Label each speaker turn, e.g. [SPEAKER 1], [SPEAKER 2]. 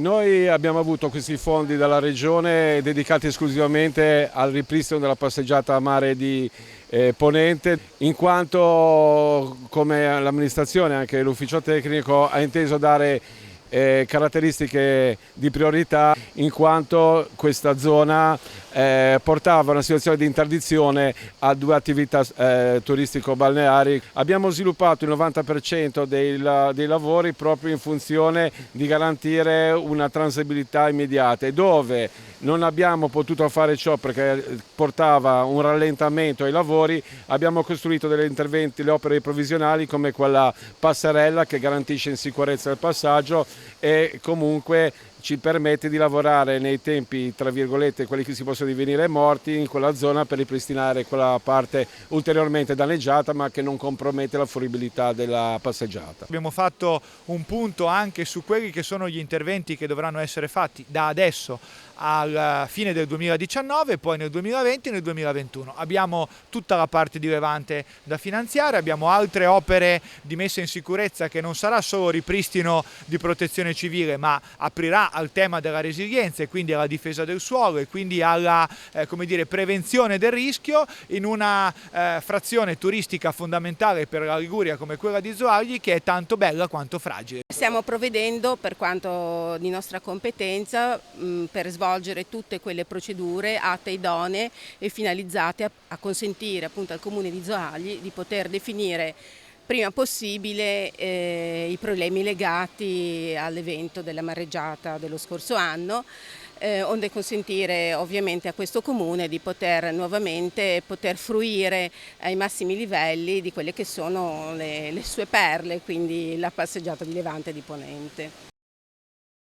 [SPEAKER 1] Noi abbiamo avuto questi fondi dalla Regione dedicati esclusivamente al ripristino della passeggiata a mare di Ponente, in quanto come l'amministrazione, anche l'ufficio tecnico, ha inteso dare caratteristiche di priorità in quanto questa zona portava a una situazione di interdizione a due attività turistico-balneari. Abbiamo sviluppato il 90% dei lavori proprio in funzione di garantire una transitabilità immediata, e dove non abbiamo potuto fare ciò perché portava un rallentamento ai lavori, abbiamo costruito degli interventi, le opere provvisionali come quella passerella che garantisce in sicurezza il passaggio e comunque ci permette di lavorare nei tempi, tra virgolette, quelli che si possono divenire morti in quella zona per ripristinare quella parte ulteriormente danneggiata ma che non compromette la fruibilità della passeggiata.
[SPEAKER 2] Abbiamo fatto un punto anche su quelli che sono gli interventi che dovranno essere fatti da adesso alla fine del 2019, poi nel 2020 e nel 2021. Abbiamo tutta la parte di Levante da finanziare, abbiamo altre opere di messa in sicurezza che non sarà solo ripristino di protezione civile, ma aprirà al tema della resilienza e quindi alla difesa del suolo e quindi alla prevenzione del rischio in una frazione turistica fondamentale per la Liguria come quella di Zoagli, che è tanto bella quanto fragile.
[SPEAKER 3] Stiamo provvedendo per quanto di nostra competenza per svolgere tutte quelle procedure atte, idonee e finalizzate a consentire appunto al Comune di Zoagli di poter definire prima possibile i problemi legati all'evento della mareggiata dello scorso anno, onde consentire ovviamente a questo Comune di poter nuovamente fruire ai massimi livelli di quelle che sono le sue perle, quindi la passeggiata di Levante e di Ponente.